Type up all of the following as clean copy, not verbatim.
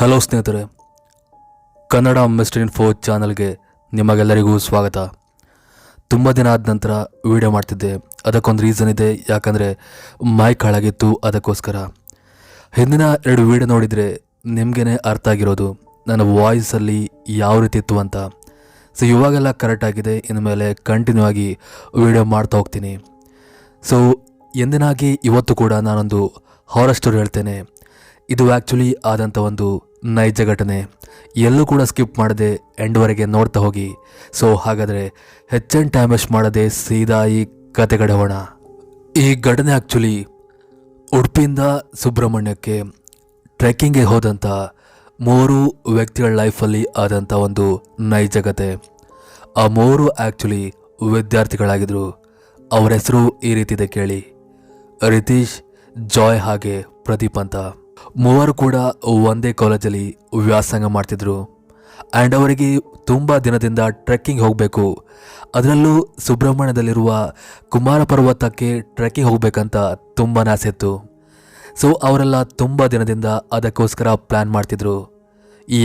Hello ಸ್ನೇಹಿತರೆ, Kannada mister info ಚಾನಲ್ಗೆ ನಿಮಗೆಲ್ಲರಿಗೂ ಸ್ವಾಗತ. ತುಂಬ ದಿನ ಆದ ನಂತರ ವಿಡಿಯೋ ಮಾಡ್ತಿದ್ದೆ. ಅದಕ್ಕೊಂದು ರೀಸನ್ ಇದೆ, ಯಾಕಂದರೆ ಮೈಕ್ ಹಾಳಾಗಿತ್ತು. ಅದಕ್ಕೋಸ್ಕರ ಹಿಂದಿನ 2 ವಿಡಿಯೋ ನೋಡಿದರೆ ನಿಮಗೇ ಅರ್ಥ ಆಗಿರೋದು ನನ್ನ ವಾಯ್ಸಲ್ಲಿ ಯಾವ ರೀತಿ ಇತ್ತು ಅಂತ. ಸೊ ಇವಾಗೆಲ್ಲ ಕರೆಕ್ಟಾಗಿದೆ. ಇನ್ಮೇಲೆ ಕಂಟಿನ್ಯೂ ಆಗಿ ವಿಡಿಯೋ ಮಾಡ್ತಾ ಹೋಗ್ತೀನಿ. ಸೊ ಎಂದಿನಾಗಿ ಇವತ್ತು ಕೂಡ ನಾನೊಂದು ಹಾರರ್ ಸ್ಟೋರಿ ಹೇಳ್ತೇನೆ. ಇದು ಆ್ಯಕ್ಚುಲಿ ಆದಂಥ ಒಂದು ನೈಜ ಘಟನೆ. ಎಲ್ಲೂ ಕೂಡ ಸ್ಕಿಪ್ ಮಾಡದೆ ಎಂಡ್ವರೆಗೆ ನೋಡ್ತಾ ಹೋಗಿ. ಸೊ ಹಾಗಾದರೆ ಹೆಚ್ಚಿನ ಟೈಮ್ ವೇಸ್ಟ್ ಮಾಡದೆ ಸೀದಾ ಈ ಕತೆಗಡೆ ಹೋಗೋಣ. ಈ ಘಟನೆ ಆ್ಯಕ್ಚುಲಿ ಉಡುಪಿಯಿಂದ ಸುಬ್ರಹ್ಮಣ್ಯಕ್ಕೆ ಟ್ರೆಕ್ಕಿಂಗ್ಗೆ ಹೋದಂಥ 3 ವ್ಯಕ್ತಿಗಳ ಲೈಫಲ್ಲಿ ಆದಂಥ ಒಂದು ನೈಜ ಕತೆ. ಆ 3 ಆ್ಯಕ್ಚುಲಿ ವಿದ್ಯಾರ್ಥಿಗಳಾಗಿದ್ದರು. ಅವರ ಹೆಸರು ಈ ರೀತಿ ಇದೆ ಕೇಳಿ: ರಿತೀಶ್, ಜಾಯ್ ಹಾಗೆ ಪ್ರದೀಪ್ ಅಂತ. 3 ಕೂಡ ಒಂದೇ ಕಾಲೇಜಲ್ಲಿ ವ್ಯಾಸಂಗ ಮಾಡ್ತಿದ್ರು. ಆ್ಯಂಡ್ ಅವರಿಗೆ ತುಂಬ ದಿನದಿಂದ ಟ್ರೆಕ್ಕಿಂಗ್ ಹೋಗಬೇಕು, ಅದರಲ್ಲೂ ಸುಬ್ರಹ್ಮಣ್ಯದಲ್ಲಿರುವ ಕುಮಾರ ಪರ್ವತಕ್ಕೆ ಟ್ರೆಕ್ಕಿಂಗ್ ಹೋಗಬೇಕಂತ ತುಂಬ ಆಸೆ ಇತ್ತು. ಸೊ ಅವರೆಲ್ಲ ತುಂಬ ದಿನದಿಂದ ಅದಕ್ಕೋಸ್ಕರ ಪ್ಲ್ಯಾನ್ ಮಾಡ್ತಿದ್ರು.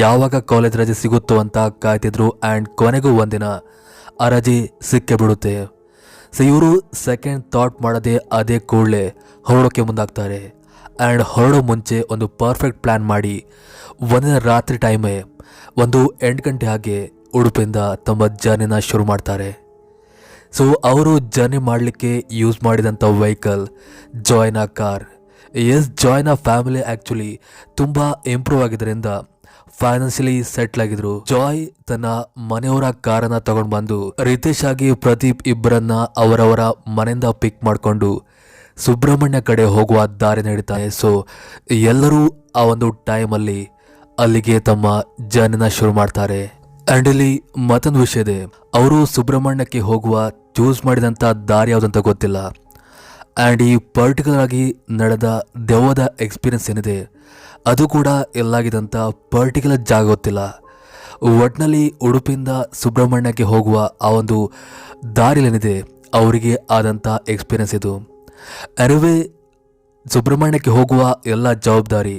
ಯಾವಾಗ ಕಾಲೇಜ್ ರಜೆ ಸಿಗುತ್ತೋ ಅಂತ ಕಾಯ್ತಿದ್ರು. ಆ್ಯಂಡ್ ಕೊನೆಗೂ ಒಂದಿನ ಆ ರಜೆ ಸಿಕ್ಕೇ ಬಿಡುತ್ತೆ. ಸೊ ಇವರು ಸೆಕೆಂಡ್ ಥಾಟ್ ಮಾಡದೆ ಅದೇ ಕೂಡಲೇ ಹೊರಡೋಕ್ಕೆ ಮುಂದಾಗ್ತಾರೆ. ಆ್ಯಂಡ್ ಹೊರಡೋ ಮುಂಚೆ ಒಂದು ಪರ್ಫೆಕ್ಟ್ ಪ್ಲ್ಯಾನ್ ಮಾಡಿ ಒಂದಿನ ರಾತ್ರಿ ಟೈಮೇ ಒಂದು 8 ಗಂಟೆ ಹಾಗೆ ಉಡುಪಿಯಿಂದ ತಮ್ಮ ಜರ್ನಿನ ಶುರು ಮಾಡ್ತಾರೆ. ಸೊ ಅವರು ಜರ್ನಿ ಮಾಡಲಿಕ್ಕೆ ಯೂಸ್ ಮಾಡಿದಂಥ ವೆಹಿಕಲ್ ಜಾಯ್ನ ಕಾರ್. ಜಾಯ್ನ ಫ್ಯಾಮಿಲಿ ಆ್ಯಕ್ಚುಲಿ ತುಂಬ ಇಂಪ್ರೂವ್ ಆಗಿದ್ದರಿಂದ ಫೈನಾನ್ಷಿಯಲಿ ಸೆಟ್ಲ್ ಆಗಿದ್ರು. ಜಾಯ್ ತನ್ನ ಮನೆಯವರ ಕಾರನ್ನು ತಗೊಂಡು ಬಂದು ರಿತೇಶ್ ಆಗಿ ಪ್ರದೀಪ್ ಇಬ್ಬರನ್ನ ಅವರವರ ಮನೆಯಿಂದ ಪಿಕ್ ಮಾಡಿಕೊಂಡು ಸುಬ್ರಹ್ಮಣ್ಯ ಕಡೆ ಹೋಗುವ ದಾರಿ ನಡೀತಾರೆ. ಸೊ ಎಲ್ಲರೂ ಆ ಒಂದು ಟೈಮಲ್ಲಿ ಅಲ್ಲಿಗೆ ತಮ್ಮ ಜರ್ನಿನ ಶುರು ಮಾಡ್ತಾರೆ. ಆ್ಯಂಡ್ ಇಲ್ಲಿ ಮತ್ತೊಂದು ವಿಷಯ ಇದೆ, ಅವರು ಸುಬ್ರಹ್ಮಣ್ಯಕ್ಕೆ ಹೋಗುವ ಚೂಸ್ ಮಾಡಿದಂಥ ದಾರಿ ಯಾವುದಂತ ಗೊತ್ತಿಲ್ಲ. ಆ್ಯಂಡ್ ಈ ಪರ್ಟಿಕ್ಯುಲರ್ ಆಗಿ ನಡೆದ ದೆವ್ವದ ಎಕ್ಸ್ಪೀರಿಯನ್ಸ್ ಏನಿದೆ ಅದು ಕೂಡ ಎಲ್ಲಾಗಿದಂಥ ಪರ್ಟಿಕ್ಯುಲರ್ ಜಾಗ ಗೊತ್ತಿಲ್ಲ. ಒಟ್ಟಿನಲ್ಲಿ ಉಡುಪಿಯಿಂದ ಸುಬ್ರಹ್ಮಣ್ಯಕ್ಕೆ ಹೋಗುವ ಆ ಒಂದು ದಾರಿಲೇನಿದೆ ಅವರಿಗೆ ಆದಂಥ ಎಕ್ಸ್ಪೀರಿಯನ್ಸ್ ಇದು. ಅರಿವೇ ಸುಬ್ರಹ್ಮಣ್ಯಕ್ಕೆ ಹೋಗುವ ಎಲ್ಲ ಜವಾಬ್ದಾರಿ,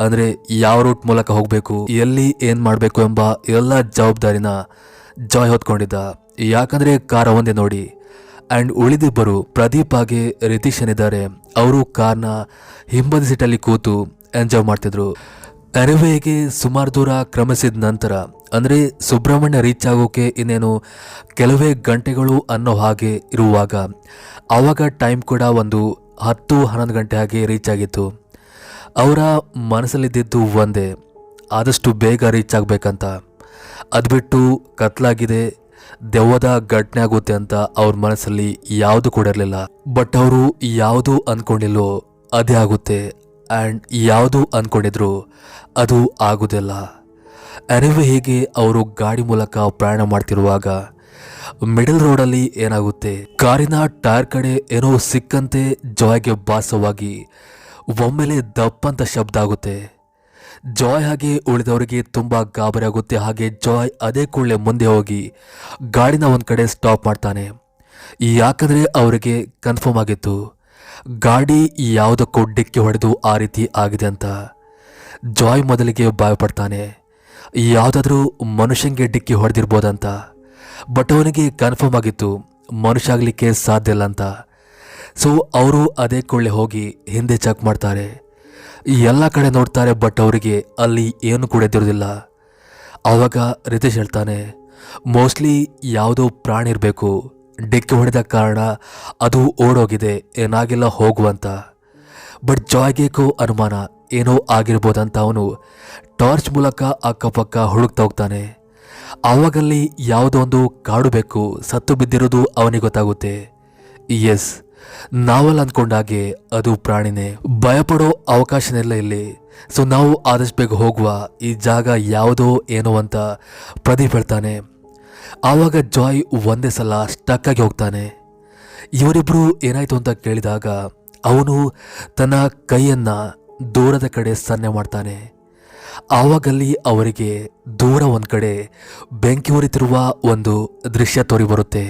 ಅಂದರೆ ಯಾವ ರೂಟ್ ಮೂಲಕ ಹೋಗಬೇಕು, ಎಲ್ಲಿ ಏನು ಮಾಡಬೇಕು ಎಂಬ ಎಲ್ಲ ಜವಾಬ್ದಾರಿನ ಜಾಯ್ ಹೊತ್ಕೊಂಡಿದ್ದ. ಯಾಕಂದರೆ ಕಾರ ಒಂದೇ ನೋಡಿ. ಆ್ಯಂಡ್ ಉಳಿದಿಬ್ಬರು ಪ್ರದೀಪ್ ಹಾಗೆ ರಿತೀಶ್ ಏನಿದ್ದಾರೆ ಅವರು ಕಾರ್ನ ಹಿಂಬದಿ ಸೀಟಲ್ಲಿ ಕೂತು ಎಂಜಾಯ್ ಮಾಡ್ತಿದ್ರು. ಅರಿವೆಗೆ ಸುಮಾರು ದೂರ ಕ್ರಮಿಸಿದ ನಂತರ, ಅಂದರೆ ಸುಬ್ರಹ್ಮಣ್ಯ ರೀಚ್ ಆಗೋಕೆ ಇನ್ನೇನು ಕೆಲವೇ ಗಂಟೆಗಳು ಅನ್ನೋ ಹಾಗೆ ಇರುವಾಗ, ಆವಾಗ ಟೈಮ್ ಕೂಡ ಒಂದು 10-11 ಗಂಟೆ ಹಾಗೆ ರೀಚ್ ಆಗಿತ್ತು. ಅವರ ಮನಸ್ಸಲ್ಲಿದ್ದಿದ್ದು ಒಂದೇ, ಆದಷ್ಟು ಬೇಗ ರೀಚ್ ಆಗಬೇಕಂತ. ಅದು ಬಿಟ್ಟು ಕತ್ಲಾಗಿದೆ, ದೆವ್ವದ ಘಟನೆ ಆಗುತ್ತೆ ಅಂತ ಅವ್ರ ಮನಸ್ಸಲ್ಲಿ ಯಾವುದು ಕೂಡ ಇರಲಿಲ್ಲ. ಬಟ್ ಅವರು ಯಾವುದು ಅಂದ್ಕೊಂಡಿಲ್ಲೋ ಅದೇ ಆಗುತ್ತೆ. ಆ್ಯಂಡ್ ಯಾವುದು ಅಂದ್ಕೊಂಡಿದ್ರು ಅದು ಆಗೋದಿಲ್ಲ. ಅರಿವೆ ಹೀಗೆ ಅವರು ಗಾಡಿ ಮೂಲಕ ಪ್ರಯಾಣ ಮಾಡ್ತಿರುವಾಗ ಮಿಡಲ್ ರೋಡಲ್ಲಿ ಏನಾಗುತ್ತೆ, ಕಾರಿನ ಟೈರ್ ಕಡೆ ಏನೋ ಸಿಕ್ಕಂತೆ ಜಾಯ್ಗೆ ಭಾಸವಾಗಿ ಒಮ್ಮೆಲೆ ದಪ್ಪಂತ ಶಬ್ದ ಆಗುತ್ತೆ. ಜಾಯ್ ಹಾಗೆ ಉಳಿದವರಿಗೆ ತುಂಬ ಗಾಬರಿ ಆಗುತ್ತೆ. ಹಾಗೆ ಜಾಯ್ ಅದೇ ಕೂಡಲೇ ಮುಂದೆ ಹೋಗಿ ಗಾಡಿನ ಒಂದು ಕಡೆ ಸ್ಟಾಪ್ ಮಾಡ್ತಾನೆ. ಯಾಕಂದರೆ ಅವರಿಗೆ ಕನ್ಫರ್ಮ್ ಆಗಿತ್ತು ಗಾಡಿ ಯಾವುದಕ್ಕೂ ಡಿಕ್ಕಿ ಹೊಡೆದು ಆ ರೀತಿ ಆಗಿದೆ ಅಂತ. ಜಾಯ್ ಮೊದಲಿಗೆ ಭಯಪಡ್ತಾನೆ, ಯಾವುದಾದ್ರೂ ಮನುಷ್ಯನಿಗೆ ಡಿಕ್ಕಿ ಹೊಡೆದಿರ್ಬೋದಂತ. ಬಟ್ ಅವನಿಗೆ ಕನ್ಫರ್ಮ್ ಆಗಿತ್ತು ಮನುಷ್ಯ ಆಗಲಿಕ್ಕೆ ಸಾಧ್ಯ ಇಲ್ಲ ಅಂತ. ಸೊ ಅವರು ಅದೇ ಕೂಡಲೇ ಹೋಗಿ ಹಿಂದೆ ಚೆಕ್ ಮಾಡ್ತಾರೆ, ಎಲ್ಲ ಕಡೆ ನೋಡ್ತಾರೆ. ಬಟ್ ಅವರಿಗೆ ಅಲ್ಲಿ ಏನು ಕೂಡ ಎದ್ದಿರೋದಿಲ್ಲ. ಆವಾಗ ರಿತೇಶ್ ಹೇಳ್ತಾನೆ, ಮೋಸ್ಟ್ಲಿ ಯಾವುದೋ ಪ್ರಾಣಿ ಇರಬೇಕು, ಡಿಕ್ಕಿ ಹೊಡೆದ ಕಾರಣ ಅದು ಓಡೋಗಿದೆ, ಏನಾಗಿಲ್ಲ ಹೋಗುವಂತ. ಬಟ್ ಜಾಯ್ಗೇಕೋ ಅನುಮಾನ ಏನೋ ಆಗಿರ್ಬೋದಂತ ಅವನು ಟಾರ್ಚ್ ಮೂಲಕ ಅಕ್ಕಪಕ್ಕ ಹುಡುಕ್ತಾ ಹೋಗ್ತಾನೆ. ಆವಾಗಲ್ಲಿ ಯಾವುದೋ ಒಂದು ಕಾಡು ಬೇಕು ಸತ್ತು ಬಿದ್ದಿರೋದು ಅವನಿಗೆ ಗೊತ್ತಾಗುತ್ತೆ. ಎಸ್, ನಾವಲ್ಲಿ ಅಂದ್ಕೊಂಡಾಗೆ ಅದು ಪ್ರಾಣಿನೇ. ಭಯಪಡೋ ಅವಕಾಶನೆಲ್ಲ ಇಲ್ಲಿ. ಸೊ ನಾವು ಆದಷ್ಟು ಬೇಗ ಹೋಗುವ, ಈ ಜಾಗ ಯಾವುದೋ ಏನೋ ಅಂತ ಪ್ರದೀಪ್ ಹೇಳ್ತಾನೆ. ಆವಾಗ ಜಾಯ್ ಒಂದೇ ಸಲ ಸ್ಟಕ್ ಆಗಿ ಹೋಗ್ತಾನೆ. ಇವರಿಬ್ಬರು ಏನಾಯ್ತು ಅಂತ ಕೇಳಿದಾಗ ಅವನು ತನ್ನ ಕೈಯನ್ನು ದೂರದ ಕಡೆ ಸನ್ನೆ ಮಾಡ್ತಾನೆ. ಆವಾಗಲ್ಲಿ ಅವರಿಗೆ ದೂರ ಒಂದು ಕಡೆ ಬೆಂಕಿ ಉರಿತಿರುವ ಒಂದು ದೃಶ್ಯ ತೋರಿ ಬರುತ್ತೆ.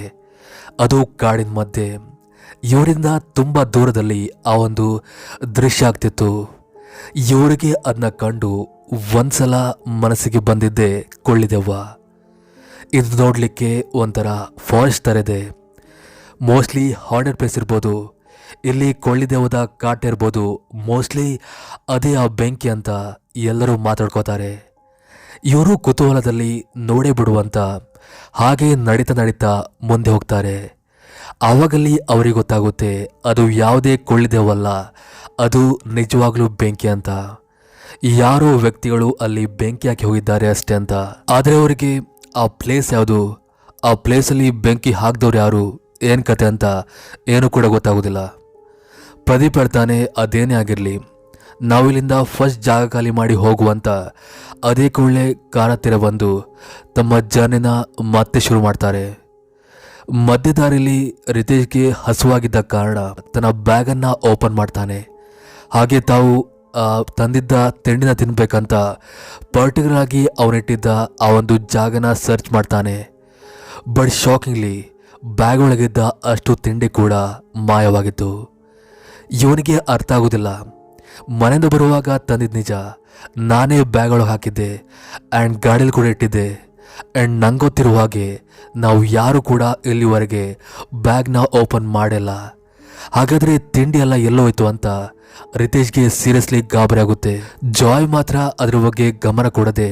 ಅದು ಕಾಡಿನ ಮಧ್ಯೆ. ಇವರಿಂದ ತುಂಬ ದೂರದಲ್ಲಿ ಆ ಒಂದು ದೃಶ್ಯ ಆಗ್ತಿತ್ತು. ಇವರಿಗೆ ಅದನ್ನ ಕಂಡು ಒಂದ್ಸಲ ಮನಸ್ಸಿಗೆ ಬಂದಿದ್ದೆ ಕೊಳ್ಳಿದೆವ್ವ. ಇದು ನೋಡಲಿಕ್ಕೆ ಒಂಥರ ಫಾರೆಸ್ಟ್ ಥರ ಇದೆ. ಮೋಸ್ಟ್ಲಿ ಹಾರ್ಡೆಡ್ ಪ್ಲೇಸ್ ಇರ್ಬೋದು. ಇಲ್ಲಿ ಕೊಳ್ಳಿದೆವ್ವದ ಕಾಟ ಇರ್ಬೋದು. ಮೋಸ್ಟ್ಲಿ ಅದೇ ಆ ಬೆಂಕಿ ಅಂತ ಎಲ್ಲರೂ ಮಾತಾಡ್ಕೋತಾರೆ. ಇವರು ಕುತೂಹಲದಲ್ಲಿ ನೋಡೇ ಬಿಡುವಂತ ಹಾಗೆ ನಡೀತಾ ಮುಂದೆ ಹೋಗ್ತಾರೆ. ಆವಾಗಲ್ಲಿ ಅವರಿಗೆ ಗೊತ್ತಾಗುತ್ತೆ ಅದು ಯಾವುದೇ ಕೊಳ್ಳಿದೆವಲ್ಲ, ಅದು ನಿಜವಾಗ್ಲೂ ಬೆಂಕಿ ಅಂತ. ಯಾರೋ ವ್ಯಕ್ತಿಗಳು ಅಲ್ಲಿ ಬೆಂಕಿ ಹಾಕಿ ಹೋಗಿದ್ದಾರೆ ಅಷ್ಟೇ ಅಂತ. ಆದರೆ ಅವರಿಗೆ ಆ ಪ್ಲೇಸ್ ಯಾವುದು, ಆ ಪ್ಲೇಸಲ್ಲಿ ಬೆಂಕಿ ಹಾಕಿದವ್ರು ಯಾರು, ಏನು ಕತೆ ಅಂತ ಏನೂ ಕೂಡ ಗೊತ್ತಾಗೋದಿಲ್ಲ. ಪ್ರದೀಪ್ ಹೇಳ್ತಾನೆ, ಅದೇನೇ ಆಗಿರಲಿ, ನಾವಿಲ್ಲಿಂದ ಫಸ್ಟ್ ಜಾಗ ಖಾಲಿ ಮಾಡಿ ಹೋಗುವಂತ ಅದೇ ಕೂಡಲೇ ಕಾರ ಹತ್ತಿರ ಬಂದು ತಮ್ಮ ಜರ್ನಿನ ಮತ್ತೆ ಶುರು ಮಾಡ್ತಾರೆ. ಮಧ್ಯದಾರಿಲಿ ರಿತೇಶ್ಗೆ ಹಸುವಾಗಿದ್ದ ಕಾರಣ ತನ್ನ ಬ್ಯಾಗನ್ನು ಓಪನ್ ಮಾಡ್ತಾನೆ. ಹಾಗೆ ತಾವು ತಂದಿದ್ದ ತಿಂಡಿನ ತಿನ್ಬೇಕಂತ ಪರ್ಟಿಕ್ಯುಲರ್ ಆಗಿ ಅವನಿಟ್ಟಿದ್ದ ಆ ಒಂದು ಜಾಗನ ಸರ್ಚ್ ಮಾಡ್ತಾನೆ. ಬಟ್ ಶಾಕಿಂಗ್ಲಿ ಬ್ಯಾಗ್ ಒಳಗಿದ್ದ ಅಷ್ಟು ತಿಂಡಿ ಕೂಡ ಮಾಯವಾಗಿತ್ತು. ಇವನಿಗೆ ಅರ್ಥ ಆಗೋದಿಲ್ಲ. ಮನೆಯಿಂದ ಬರುವಾಗ ತಂದಿದ್ದು ನಿಜ, ನಾನೇ ಬ್ಯಾಗ್ ಒಳಗೆ ಹಾಕಿದ್ದೆ ಆ್ಯಂಡ್ ಗಾಡೀಲಿ ಕೂಡ ಇಟ್ಟಿದ್ದೆ. ಆ್ಯಂಡ್ ನಂಗೆ ಗೊತ್ತಿರುವ ಹಾಗೆ ನಾವು ಯಾರು ಕೂಡ ಇಲ್ಲಿವರೆಗೆ ಬ್ಯಾಗ್ನ ಓಪನ್ ಮಾಡಿಲ್ಲ. ಹಾಗಾದರೆ ತಿಂಡಿ ಎಲ್ಲ ಎಲ್ಲೋಯ್ತು ಅಂತ ರಿತೇಶ್ಗೆ ಸೀರಿಯಸ್ಲಿ ಗಾಬರಿ ಆಗುತ್ತೆ. ಜಾಯ್ ಮಾತ್ರ ಅದ್ರ ಬಗ್ಗೆ ಗಮನ ಕೊಡದೆ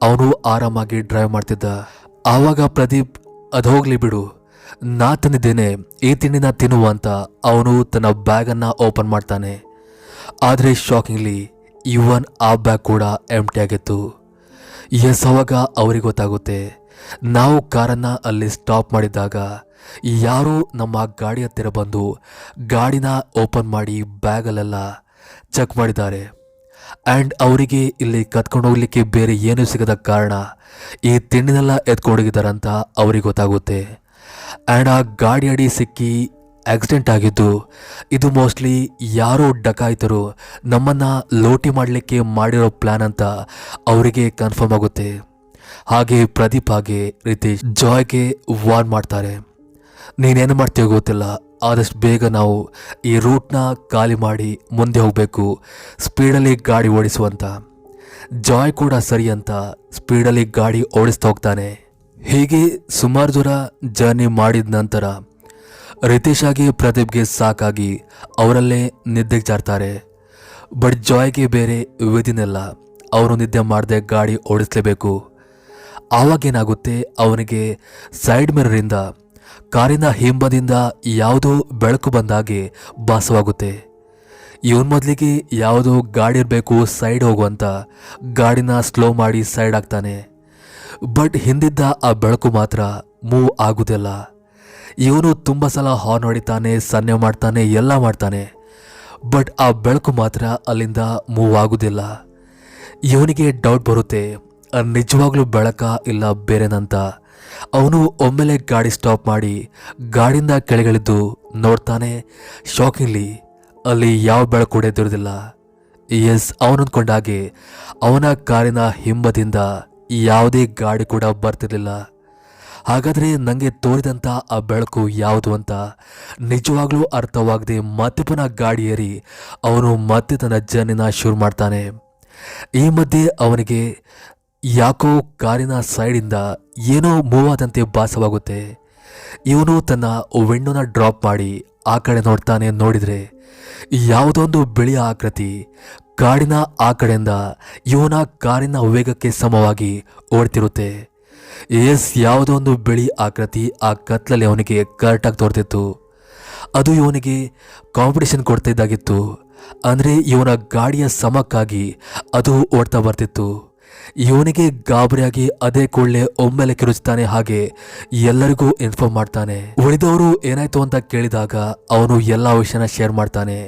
ಅವನು ಆರಾಮಾಗಿ ಡ್ರೈವ್ ಮಾಡ್ತಿದ್ದ. ಆವಾಗ ಪ್ರದೀಪ್ ಅದು ಹೋಗ್ಲಿ ಬಿಡು, ನಾ ತಂದಿದ್ದೇನೆ, ಈ ತಿಂಡಿನ ತಿನ್ನುವ ಅಂತ ಅವನು ತನ್ನ ಬ್ಯಾಗನ್ನು ಓಪನ್ ಮಾಡ್ತಾನೆ. ಆದರೆ ಶಾಕಿಂಗ್ಲಿ ಇವನ್ ಆ ಬ್ಯಾಗ್ ಕೂಡ ಎಂಟಿ ಆಗಿತ್ತು. ಎಸ್, ಅವಾಗ ಅವ್ರಿಗೆ ಗೊತ್ತಾಗುತ್ತೆ. ನಾವು ಕಾರನ್ನು ಅಲ್ಲಿ ಸ್ಟಾಪ್ ಮಾಡಿದಾಗ ಯಾರೋ ನಮ್ಮ ಗಾಡಿ ಹತ್ತಿರ ಬಂದು ಗಾಡಿನ ಓಪನ್ ಮಾಡಿ ಬ್ಯಾಗಲ್ಲೆಲ್ಲ ಚೆಕ್ ಮಾಡಿದ್ದಾರೆ. ಆ್ಯಂಡ್ ಅವರಿಗೆ ಇಲ್ಲಿ ಕತ್ಕೊಂಡು ಹೋಗ್ಲಿಕ್ಕೆ ಬೇರೆ ಏನೂ ಸಿಗದ ಕಾರಣ ಈ ತಿಂಡಿನೆಲ್ಲ ಎತ್ಕೊಂಡೋಗಿದ್ದಾರಂತ ಅವ್ರಿಗೆ ಗೊತ್ತಾಗುತ್ತೆ. ಆ್ಯಂಡ್ ಆ ಗಾಡಿ ಅಡಿ ಸಿಕ್ಕಿ ಆಕ್ಸಿಡೆಂಟ್ ಆಗಿದ್ದು ಇದು ಮೋಸ್ಟ್ಲಿ ಯಾರೋ ಡಕಾಯಿತರು ನಮ್ಮನ್ನು ಲೋಟಿ ಮಾಡಲಿಕ್ಕೆ ಮಾಡಿರೋ ಪ್ಲ್ಯಾನ್ ಅಂತ ಅವರಿಗೆ ಕನ್ಫರ್ಮ್ ಆಗುತ್ತೆ. ಹಾಗೆ ಪ್ರದೀಪ್ ಹಾಗೆ ರಿತೇಶ್ ಜಾಯ್ಗೆ ವಾರ್ನ್ ಮಾಡ್ತಾರೆ, ನೀನೇನು ಮಾಡ್ತೀವೋ ಗೊತ್ತಿಲ್ಲ, ಆದಷ್ಟು ಬೇಗ ನಾವು ಈ ರೂಟ್ನ ಖಾಲಿ ಮಾಡಿ ಮುಂದೆ ಹೋಗಬೇಕು, ಸ್ಪೀಡಲ್ಲಿ ಗಾಡಿ ಓಡಿಸುವಂತ. ಜಾಯ್ ಕೂಡ ಸರಿ ಅಂತ ಸ್ಪೀಡಲ್ಲಿ ಗಾಡಿ ಓಡಿಸ್ತಾ ಹೋಗ್ತಾನೆ. ಹೀಗೆ ಸುಮಾರು ದೂರ ಜರ್ನಿ ಮಾಡಿದ ನಂತರ ರಿತೇಶ್ ಆಗಿ ಪ್ರದೀಪ್ಗೆ ಸಾಕಾಗಿ ಅವರಲ್ಲೇ ನಿದ್ದೆಗೆ ಜಾರ್ತಾರೆ. ಬಟ್ ಜಾಯ್ಗೆ ಬೇರೆ ವಿಧಿನೆಲ್ಲ, ಅವನು ನಿದ್ದೆ ಮಾಡದೆ ಗಾಡಿ ಓಡಿಸಲೇಬೇಕು. ಆವಾಗೇನಾಗುತ್ತೆ, ಅವನಿಗೆ ಸೈಡ್ ಮಿರರಿಂದ ಕಾರಿನ ಹಿಂಬದಿಂದ ಯಾವುದೋ ಬೆಳಕು ಬಂದಾಗೆ ಭಾಸವಾಗುತ್ತೆ. ಇವನ್ ಮೊದಲಿಗೆ ಯಾವುದೋ ಗಾಡಿ ಇರಬೇಕು ಸೈಡ್ ಹೋಗುವಂತ ಗಾಡಿನ ಸ್ಲೋ ಮಾಡಿ ಸೈಡ್ ಆಗ್ತಾನೆ. ಬಟ್ ಹಿಂದಿದ್ದ ಆ ಬೆಳಕು ಮಾತ್ರ ಮೂವ್ ಆಗುವುದಿಲ್ಲ. ಇವನು ತುಂಬ ಸಲ ಹಾರ್ನ್ ಹೊಡಿತಾನೆ, ಸನ್ನೆ ಮಾಡ್ತಾನೆ, ಎಲ್ಲ ಮಾಡ್ತಾನೆ. ಬಟ್ ಆ ಬೆಳಕು ಮಾತ್ರ ಅಲ್ಲಿಂದ ಮೂವ್ ಆಗುವುದಿಲ್ಲ. ಇವನಿಗೆ ಡೌಟ್ ಬರುತ್ತೆ, ನಿಜವಾಗ್ಲೂ ಬೆಳಕ ಇಲ್ಲ ಬೇರೆನಂತ. ಅವನು ಒಮ್ಮೆಲೆ ಗಾಡಿ ಸ್ಟಾಪ್ ಮಾಡಿ ಗಾಡಿಯಿಂದ ಕೆಳಗಿಳಿದು ನೋಡ್ತಾನೆ. ಶಾಕಿಂಗ್ಲಿ ಅಲ್ಲಿ ಯಾವ ಬೆಳಕು ಕೂಡ ಎದುರುದಿಲ್ಲ. ಎಸ್, ಅವನಂದ್ಕೊಂಡಾಗೆ ಅವನ ಕಾರಿನ ಹಿಂಬದಿಂದ ಯಾವುದೇ ಗಾಡಿ ಕೂಡ ಬರ್ತಿರ್ಲಿಲ್ಲ. ಹಾಗಾದರೆ ನನಗೆ ತೋರಿದಂಥ ಆ ಬೆಳಕು ಯಾವುದು ಅಂತ ನಿಜವಾಗ್ಲೂ ಅರ್ಥವಾಗದೆ ಮತ್ತೆ ಪುನಃ ಗಾಡಿ ಏರಿ ಅವನು ಮತ್ತೆ ತನ್ನ ಜರ್ನಿನ ಶುರು ಮಾಡ್ತಾನೆ. ಈ ಮಧ್ಯೆ ಅವನಿಗೆ ಯಾಕೋ ಕಾರಿನ ಸೈಡಿಂದ ಏನೋ ಮೂವ್ ಆದಂತೆ ಭಾಸವಾಗುತ್ತೆ. ಇವನು ತನ್ನ ವಿಂಡೋನ ಡ್ರಾಪ್ ಮಾಡಿ ಆ ಕಡೆ ನೋಡ್ತಾನೆ. ನೋಡಿದರೆ ಯಾವುದೊಂದು ಬಿಳಿಯ ಆಕೃತಿ ಕಾಡಿನ ಆ ಕಡೆಯಿಂದ ಇವನ ಕಾರಿನ ವೇಗಕ್ಕೆ ಸಮವಾಗಿ ಓಡ್ತಿರುತ್ತೆ. ಎಸ್, ಯಾವುದೋ ಒಂದು ಬಿಳಿ ಆಕೃತಿ ಆ ಕತ್ಲಲ್ಲಿ ಅವನಿಗೆ ಕರೆಕ್ಟಾಗಿ ತೋರ್ತಿತ್ತು. ಅದು ಇವನಿಗೆ ಕಾಂಪಿಟೇಷನ್ ಕೊಡ್ತಾ ಇದ್ದಾಗಿತ್ತು. ಅಂದರೆ ಇವನ ಗಾಡಿಯ ಸಮಕ್ಕಾಗಿ ಅದು ಓಡ್ತಾ ಬರ್ತಿತ್ತು. ಇವನಿಗೆ ಗಾಬರಿಯಾಗಿ ಅದೇ ಕೂಡಲೇ ಒಮ್ಮೆಲೆ ಕಿರುಚ್ತಾನೆ. ಹಾಗೆ ಎಲ್ಲರಿಗೂ ಇನ್ಫಾರ್ಮ್ ಮಾಡ್ತಾನೆ. ಉಳಿದವರು ಏನಾಯ್ತು ಅಂತ ಕೇಳಿದಾಗ ಅವನು ಎಲ್ಲ ವಿಷಯನ ಶೇರ್ ಮಾಡ್ತಾನೆ.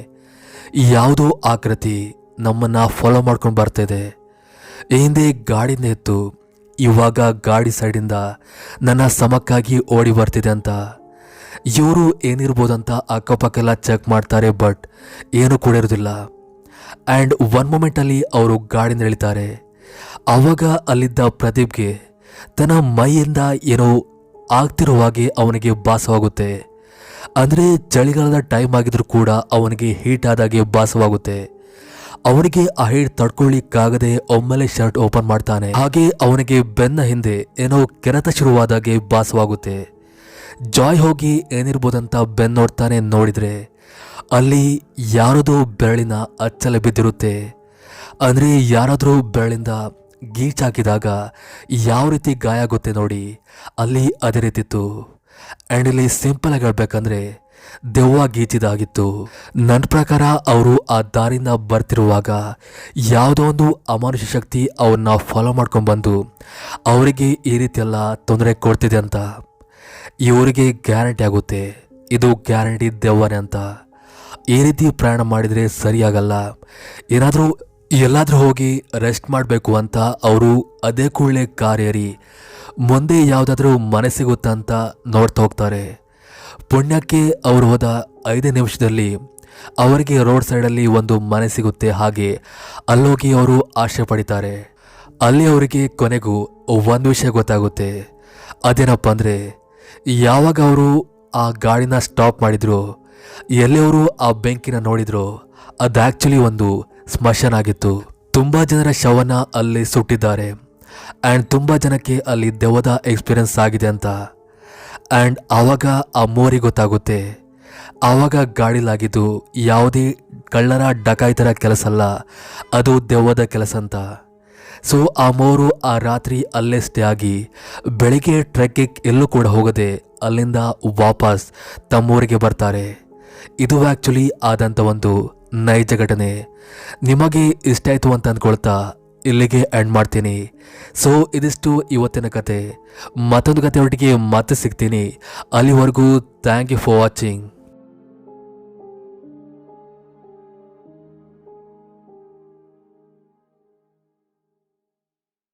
ಯಾವುದೋ ಆಕೃತಿ ನಮ್ಮನ್ನ ಫಾಲೋ ಮಾಡ್ಕೊಂಡು ಬರ್ತಾ ಇದೆ, ಹಿಂದೆ ಗಾಡಿನ ಎತ್ತು ಇವಾಗ ಗಾಡಿ ಸೈಡಿಂದ ನನ್ನ ಸಮಕ್ಕಾಗಿ ಓಡಿ ಬರ್ತಿದೆ ಅಂತ. ಇವರು ಏನಿರ್ಬೋದಂತ ಅಕ್ಕಪಕ್ಕೆಲ್ಲ ಚೆಕ್ ಮಾಡ್ತಾರೆ. ಬಟ್ ಏನು ಕೂಡ ಇರೋದಿಲ್ಲ. ಆ್ಯಂಡ್ ಒನ್ ಮೂಮೆಂಟಲ್ಲಿ ಅವರು ಗಾಡಿನ ಎಳಿತಾರೆ. ಆವಾಗ ಅಲ್ಲಿದ್ದ ಪ್ರದೀಪ್ಗೆ ತನ್ನ ಮೈಯಿಂದ ಏನೋ ಆಗ್ತಿರೋ ಹಾಗೆ ಅವನಿಗೆ ಭಾಸವಾಗುತ್ತೆ. ಅಂದರೆ ಚಳಿಗಾಲದ ಟೈಮ್ ಆಗಿದ್ರೂ ಕೂಡ ಅವನಿಗೆ ಹೀಟ್ ಆದಾಗೆ ಭಾಸವಾಗುತ್ತೆ. ಅವನಿಗೆ ಆ ಹೀಟ್ ತಡ್ಕೊಳ್ಳಿಕ್ಕಾಗದೆ ಒಮ್ಮೆಲೆ ಶರ್ಟ್ ಓಪನ್ ಮಾಡ್ತಾನೆ. ಹಾಗೆ ಅವನಿಗೆ ಬೆನ್ನ ಹಿಂದೆ ಏನೋ ಕೆರೆತ ಶುರುವಾದಾಗೆ ಭಾಸವಾಗುತ್ತೆ. ಜಾಯ್ ಹೋಗಿ ಏನಿರ್ಬೋದಂತ ಬೆನ್ ನೋಡ್ತಾನೆ. ನೋಡಿದ್ರೆ ಅಲ್ಲಿ ಯಾರದೋ ಬೆರಳಿನ ಅಚ್ಚಲೆ ಬಿದ್ದಿರುತ್ತೆ. ಅಂದರೆ ಯಾರಾದರೂ ಬೆರಳಿಂದ ಗೀಚಾಕಿದಾಗ ಯಾವ ರೀತಿ ಗಾಯ ಆಗುತ್ತೆ ನೋಡಿ, ಅಲ್ಲಿ ಅದೇ ರೀತಿತ್ತು. ಆ್ಯಂಡ್ ಇಲ್ಲಿ ಸಿಂಪಲ್ ಆಗಿ ಹೇಳ್ಬೇಕಂದ್ರೆ ದೆವ್ವ ಗೀಚಿದಾಗಿತ್ತು. ನನ್ನ ಪ್ರಕಾರ ಅವರು ಆ ದಾರಿನ ಬರ್ತಿರುವಾಗ ಯಾವುದೋ ಒಂದು ಅಮಾನುಷ ಶಕ್ತಿ ಅವ್ರನ್ನ ಫಾಲೋ ಮಾಡ್ಕೊಂಡ್ಬಂದು ಅವರಿಗೆ ಈ ರೀತಿಯೆಲ್ಲ ತೊಂದರೆ ಕೊಡ್ತಿದೆ ಅಂತ. ಇವರಿಗೆ ಗ್ಯಾರಂಟಿ ಆಗುತ್ತೆ ಇದು ಗ್ಯಾರಂಟಿ ದೆವ್ವನೇ ಅಂತ. ಈ ರೀತಿ ಪ್ರಯಾಣ ಮಾಡಿದರೆ ಸರಿಯಾಗಲ್ಲ. ಏನಾದರೂ ಎಲ್ಲಾದರೂ ಹೋಗಿ ರೆಸ್ಟ್ ಮಾಡಬೇಕು ಅಂತ ಅವರು ಅದೇ ಕೂಡಲೇ ಕಾರ್ ಏರಿ ಮುಂದೆ ಯಾವುದಾದ್ರೂ ಮನೆ ಸಿಗುತ್ತಾ ಅಂತ ನೋಡ್ತಾ ಹೋಗ್ತಾರೆ. ಪುಣ್ಯಕ್ಕೆ ಅವರು ಹೋದ 5 ನಿಮಿಷದಲ್ಲಿ ಅವರಿಗೆ ರೋಡ್ ಸೈಡಲ್ಲಿ ಒಂದು ಮನೆ ಸಿಗುತ್ತೆ. ಹಾಗೆ ಅಲ್ಲೋಗಿ ಅವರು ಆಶೆ ಪಡಿತಾರೆ. ಅಲ್ಲಿ ಅವರಿಗೆ ಕೊನೆಗೂ ಒಂದು ವಿಷಯ ಗೊತ್ತಾಗುತ್ತೆ. ಅದೇನಪ್ಪ ಅಂದರೆ ಯಾವಾಗ ಅವರು ಆ ಗಾಡಿನ ಸ್ಟಾಪ್ ಮಾಡಿದ್ರು, ಎಲ್ಲಿ ಅವರು ಆ ಬೆಂಕಿನ ನೋಡಿದ್ರು, ಅದು ಆ್ಯಕ್ಚುಲಿ ಒಂದು ಸ್ಮಶಾನ ಆಗಿತ್ತು. ತುಂಬ ಜನರ ಶವನ ಅಲ್ಲಿ ಸುಟ್ಟಿದ್ದಾರೆ. ಆ್ಯಂಡ್ ತುಂಬ ಜನಕ್ಕೆ ಅಲ್ಲಿ ದೆವ್ವದ ಎಕ್ಸ್ಪೀರಿಯನ್ಸ್ ಆಗಿದೆ ಅಂತ. ಆ್ಯಂಡ್ ಆವಾಗ ಆ ಮೂವರಿಗೆ ಗೊತ್ತಾಗುತ್ತೆ ಆವಾಗ ಗಾಡಿಲಾಗಿದ್ದು ಯಾವುದೇ ಕಳ್ಳರ ಡಕಾಯಿತರ ಕೆಲಸ ಅಲ್ಲ, ಅದು ದೆವ್ವದ ಕೆಲಸ ಅಂತ. ಸೊ ಆ ಮೂವರು ಆ ರಾತ್ರಿ ಅಲ್ಲೇ ಸ್ಟೇ ಆಗಿ ಬೆಳಿಗ್ಗೆ ಟ್ರೆಕ್ಕಿಗೆ ಎಲ್ಲೂ ಕೂಡ ಹೋಗದೆ ಅಲ್ಲಿಂದ ವಾಪಸ್ ತಮ್ಮೂರಿಗೆ ಬರ್ತಾರೆ. ಇದು ಆ್ಯಕ್ಚುಲಿ ಆದಂಥ ಒಂದು ನೈಜ ಘಟನೆ. ನಿಮಗೆ ಇಷ್ಟ ಆಯಿತು ಅಂತ ಅಂದ್ಕೊಳ್ತಾ ಇಲ್ಲಿಗೆ ಎಂಡ್ ಮಾಡ್ತೀನಿ. ಸೊ ಇದಿಷ್ಟು ಇವತ್ತಿನ ಕತೆ. ಮತ್ತೊಂದು ಕತೆ ಒಟ್ಟಿಗೆ ಮತ್ತೆ ಸಿಗ್ತೀನಿ. ಅಲ್ಲಿವರೆಗೂ ಥ್ಯಾಂಕ್ ಯು ಫಾರ್ ವಾಚಿಂಗ್.